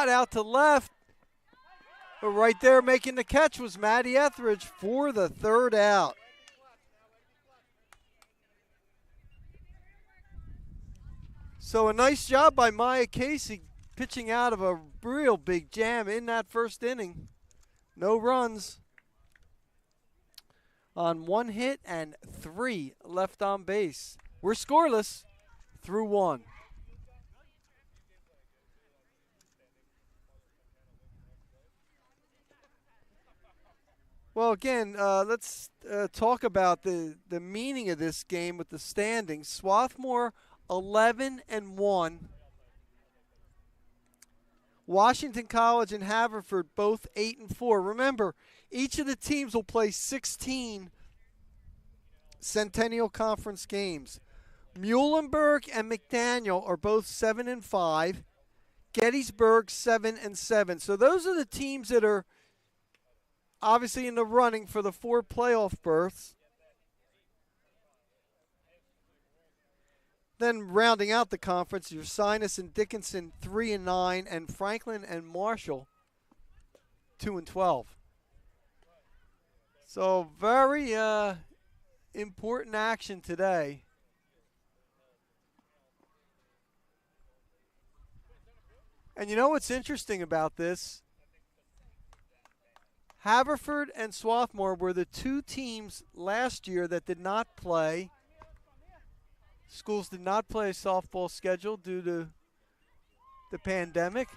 shot out to left. But right there making the catch was Maddie Etheridge for the third out. So a nice job by Maya Casey pitching out of a real big jam in that first inning. No runs on 1 hit and 3 left on base. We're scoreless through 1. Well, again, let's talk about the meaning of this game with the standings. Swarthmore 11-1. Washington College and Haverford both 8-4. Remember, each of the teams will play 16 Centennial Conference games. Muhlenberg and McDaniel are both 7-5. Gettysburg 7-7. So those are the teams that are obviously in the running for the 4 playoff berths. Then rounding out the conference, your Sinus and Dickinson 3-9, and Franklin and Marshall 2-12. So very important action today. And you know what's interesting about this? Haverford and Swarthmore were the 2 teams last year that did not play. Schools did not play a softball schedule due to the pandemic.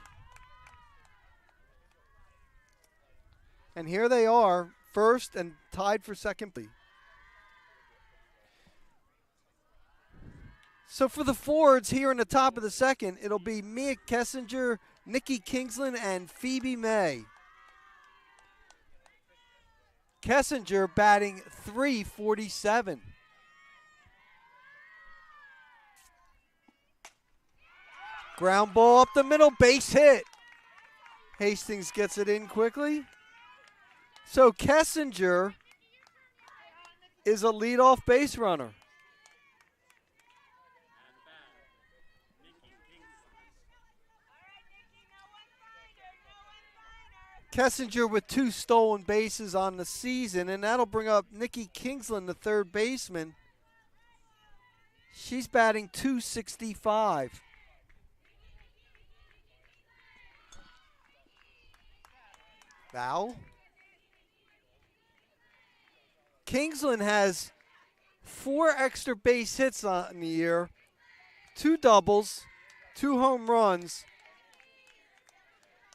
And here they are, first and tied for second. So for the Fords here in the top of the second, it'll be Mia Kessinger, Nikki Kingsland, and Phoebe May. Kessinger batting .347. Ground ball up the middle, base hit. Hastings gets it in quickly. So Kessinger is a leadoff base runner. Kessinger with 2 stolen bases on the season, and that'll bring up Nikki Kingsland, the third baseman. She's batting .265. Foul. Kingsland has 4 extra base hits on the year, 2 doubles, 2 home runs.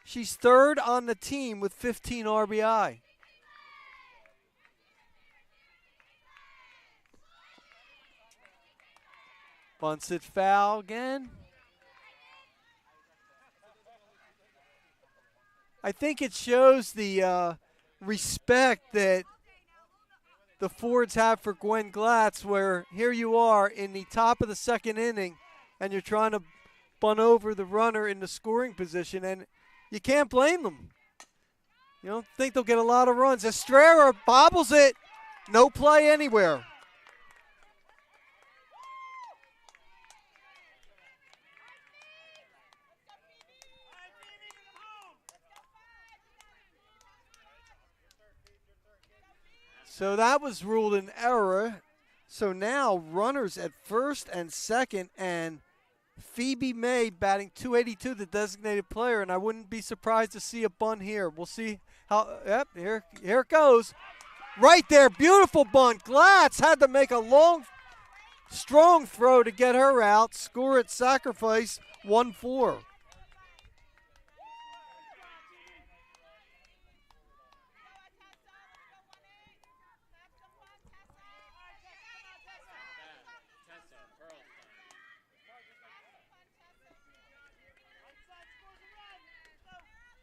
She's third on the team with 15 RBI. Bunts it foul again. I think it shows the respect that the Fords have for Gwen Glatz, where here you are in the top of the second inning and you're trying to bunt over the runner in the scoring position, and you can't blame them. You don't think they'll get a lot of runs. Estrella bobbles it. No play anywhere. So that was ruled an error. So now runners at first and second, and Phoebe May batting .282, the designated player, and I wouldn't be surprised to see a bunt here. We'll see how. Yep, here it goes. Right there, beautiful bunt. Glatz had to make a long, strong throw to get her out. Score at sacrifice, 1-4.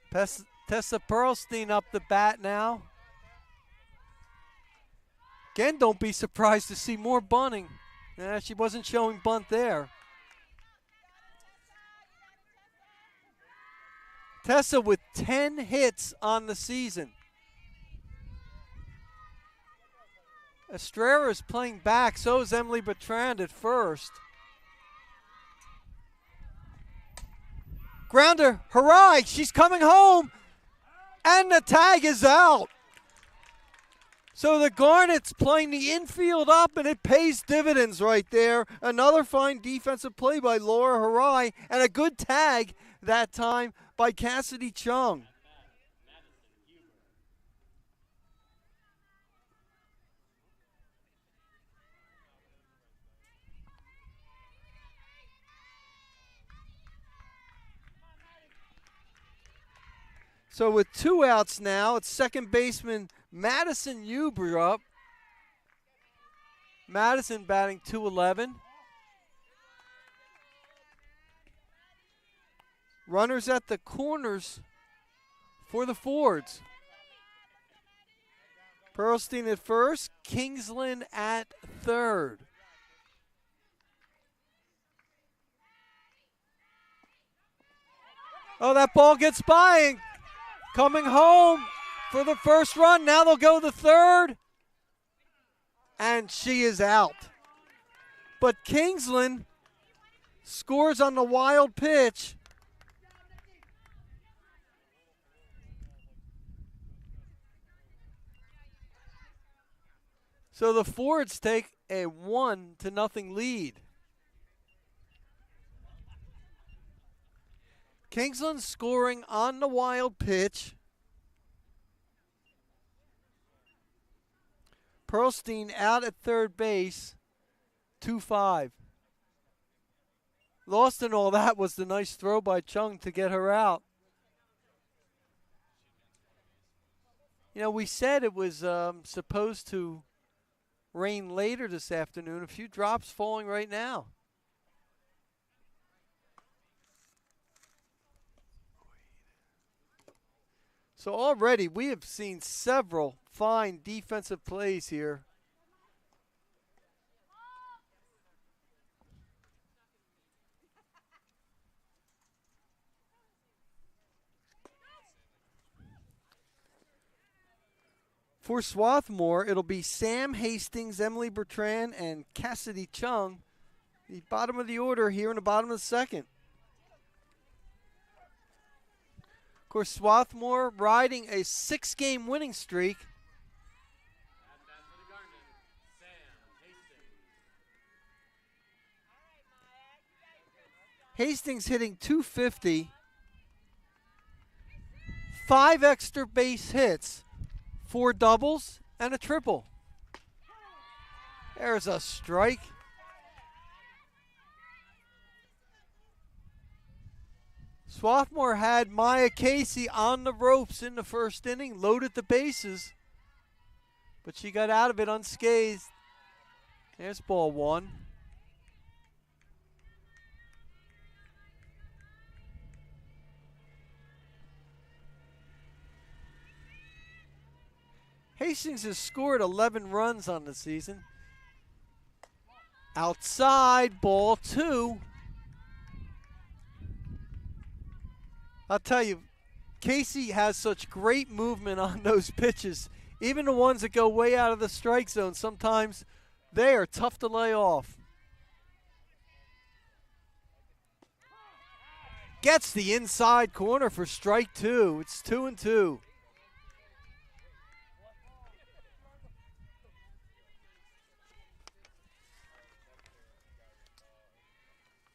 Tessa Pearlstein up the bat now. Again, don't be surprised to see more bunting. She wasn't showing bunt there. Tessa with 10 hits on the season. Estrella is playing back. So is Emily Bertrand at first. Grounder, hurrah! She's coming home. And the tag is out. So the Garnets playing the infield up, and it pays dividends right there. Another fine defensive play by Laura Harai, and a good tag that time by Cassidy Chung. So with 2 outs now, it's second baseman Madison Huber up. Madison batting .211. Runners at the corners for the Fords. Pearlstein at first, Kingsland at third. Oh, that ball gets by and coming home for the first run. Now they'll go the third. And she is out. But Kingsland scores on the wild pitch. So the Fords take a 1-0 lead. Kingsland scoring on the wild pitch. Pearlstein out at third base, 2-5. Lost in all that was the nice throw by Chung to get her out. You know, we said it was supposed to rain later this afternoon. A few drops falling right now. So already we have seen several fine defensive plays here. For Swarthmore, it'll be Sam Hastings, Emily Bertrand, and Cassidy Chung. The bottom of the order here in the bottom of the second. Of course, Swarthmore riding a 6-game winning streak. Hastings hitting .250, 5 extra base hits, 4 doubles, and a triple. There's a strike. Swarthmore had Maya Casey on the ropes in the first inning, loaded the bases, but she got out of it unscathed. There's ball 1. Hastings has scored 11 runs on the season. Outside, ball 2. I'll tell you, Casey has such great movement on those pitches. Even the ones that go way out of the strike zone, sometimes they are tough to lay off. Gets the inside corner for strike 2. It's 2-2.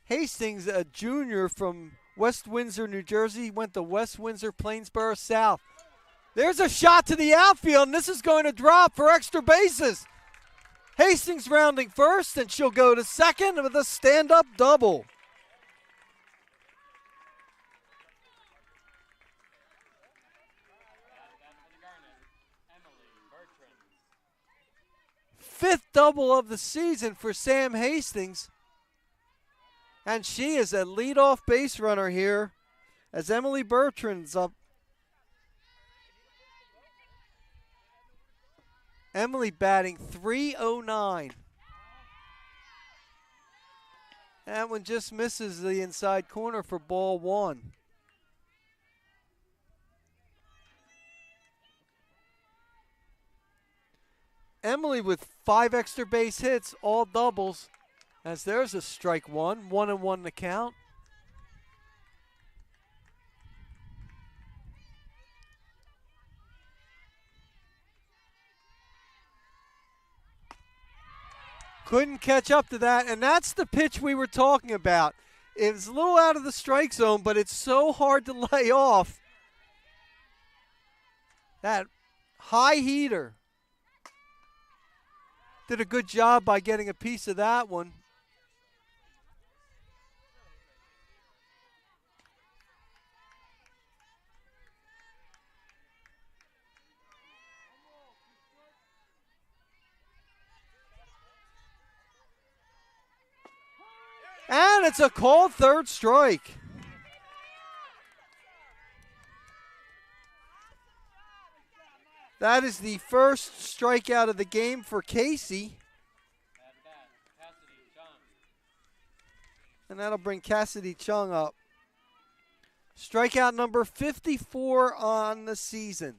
Hastings, a junior from West Windsor, New Jersey, went to West Windsor, Plainsboro South. There's a shot to the outfield, and this is going to drop for extra bases. Hastings rounding first, and she'll go to second with a stand-up double. Fifth double of the season for Sam Hastings. And she is a leadoff base runner here as Emily Bertrand's up. Emily batting .309. That one just misses the inside corner for ball 1. Emily with 5 extra base hits, all doubles. As there's a strike 1, 1-1 the count. Couldn't catch up to that, and that's the pitch we were talking about. It was a little out of the strike zone, but it's so hard to lay off. That high heater. Did a good job by getting a piece of that one. And it's a called third strike. That is the first strikeout of the game for Casey. And that'll bring Cassidy Chung up. Strikeout number 54 on the season.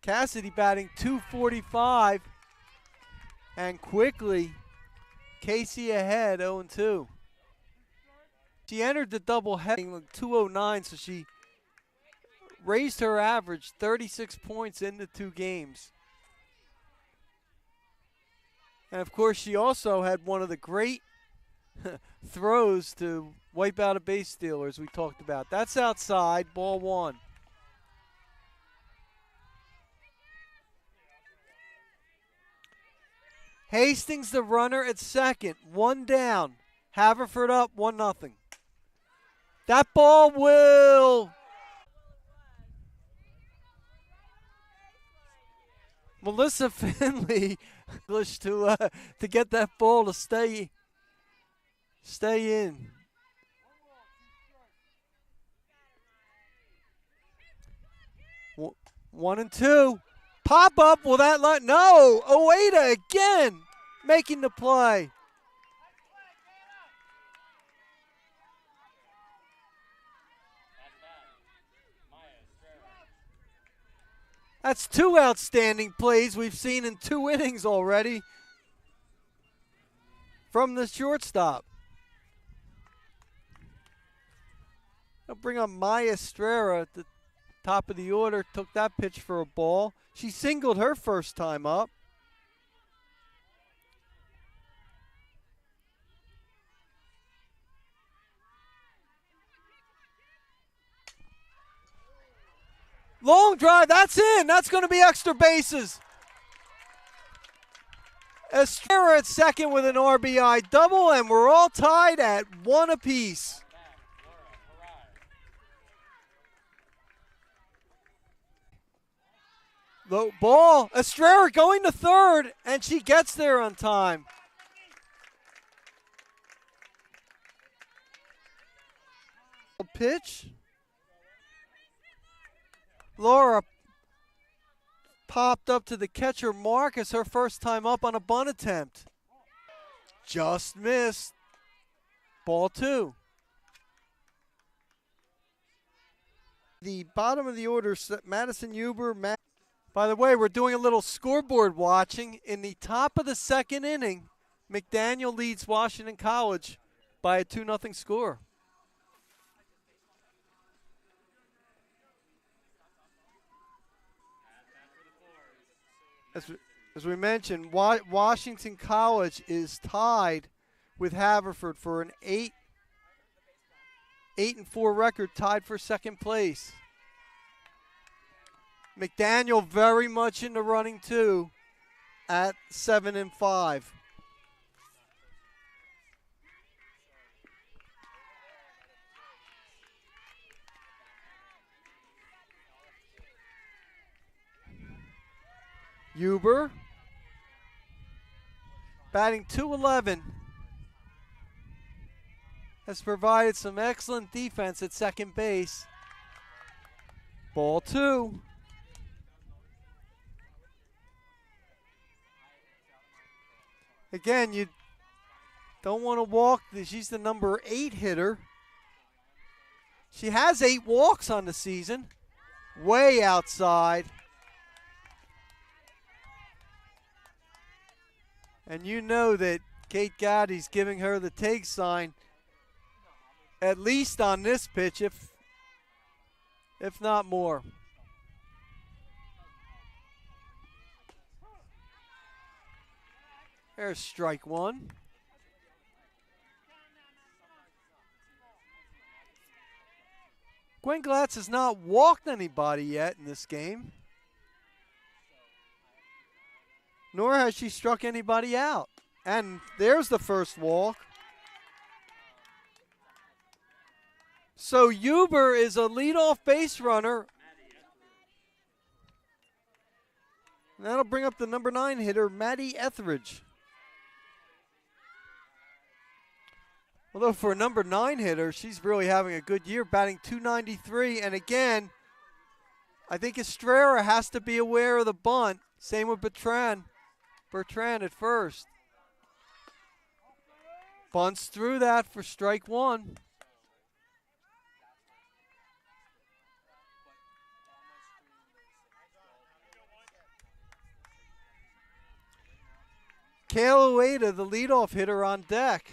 Cassidy batting .245, and quickly Casey ahead 0-2. She entered the doubleheading with .209, so she raised her average 36 points in the 2 games. And of course, she also had one of the great throws to wipe out a base stealer, as we talked about. That's outside, ball 1. Hastings the runner at second, 1 down. Haverford up 1-0. That ball will. Melissa Finley to get that ball to stay in. One and two. Pop up, will that let? No, Oeda again making the play. That's 2 outstanding plays we've seen in 2 innings already from the shortstop. I'll bring up Maya Estrella at the top of the order. Took that pitch for a ball. She singled her first time up. Long drive, that's in. That's going to be extra bases. Estrella at second with an RBI double, and we're all tied at 1 apiece. Low ball. Estrella going to third, and she gets there on time. Pitch. Laura popped up to the catcher Marcus, her first time up on a bunt attempt. Just missed. Ball 2. The bottom of the order, Madison Huber. By the way, we're doing a little scoreboard watching. In the top of the 2nd inning, McDaniel leads Washington College by a 2-0 score. As we mentioned, Washington College is tied with Haverford for an 8-4 record, tied for 2nd place. McDaniel very much in the running too at 7-5. Huber batting .211, has provided some excellent defense at second base. Ball 2. Again, you don't want to walk. She's the number 8 hitter. She has 8 walks on the season. Way outside. And you know that Kate Gaddy's giving her the take sign, at least on this pitch, if not more. There's strike one. Gwen Glatz has not walked anybody yet in this game, nor has she struck anybody out. And there's the first walk. So Huber is a leadoff base runner. And that'll bring up the number 9 hitter, Maddie Etheridge. Although for a number 9 hitter, she's really having a good year, batting .293. And again, I think Estrella has to be aware of the bunt. Same with Bertrand. Bertrand at first. Bunts through that for strike one. Kayla Ueda, the leadoff hitter, on deck.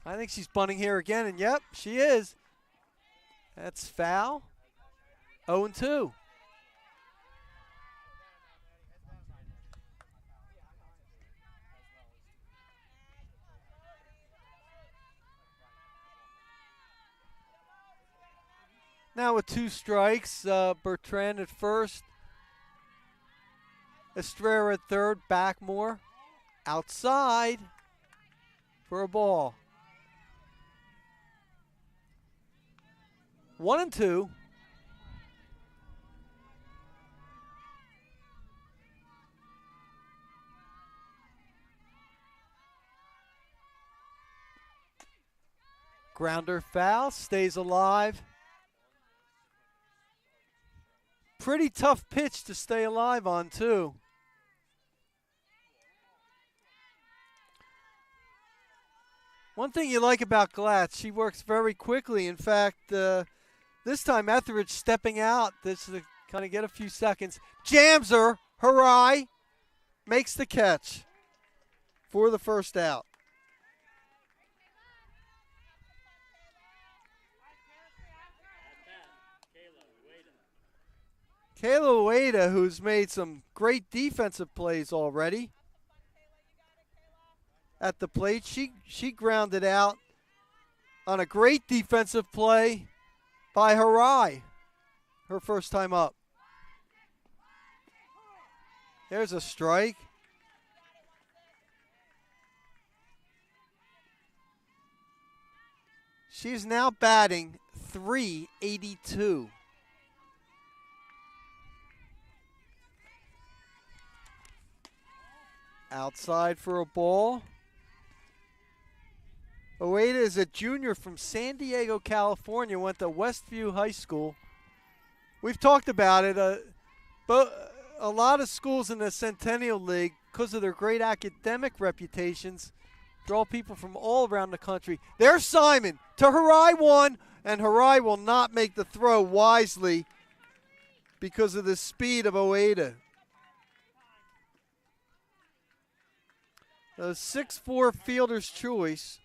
I think she's bunting here again, and yep, she is. That's foul. 0-2. Now with 2 strikes, Bertrand at first. Estrella at third, Backmore outside for a ball. 1-2. Grounder foul, stays alive. Pretty tough pitch to stay alive on, too. One thing you like about Glatz, she works very quickly. In fact, this time Etheridge stepping out. This is to kind of get a few seconds. Jams her. Hurrah. Makes the catch for the first out. Kayla Ueda, who's made some great defensive plays already at the plate. She grounded out on a great defensive play by Harai, her first time up. There's a strike. She's now batting .382. Outside for a ball. Ueda is a junior from San Diego, California, went to Westview High School. We've talked about it, but a lot of schools in the Centennial League, because of their great academic reputations, draw people from all around the country. There's Simon to Harai one, and Harai will not make the throw wisely because of the speed of Ueda. A 6'4" fielder's choice.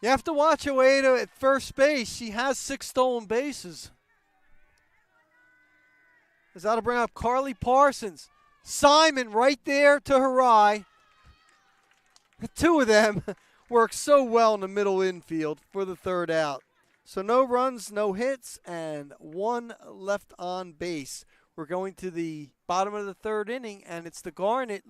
You have to watch Ueda at first base. She has 6 stolen bases. As that'll bring up Carly Parsons. Simon right there to Harai. The 2 of them work so well in the middle infield for the third out. So no runs, no hits, and 1 left on base. We're going to the bottom of the third inning, and it's the Garnet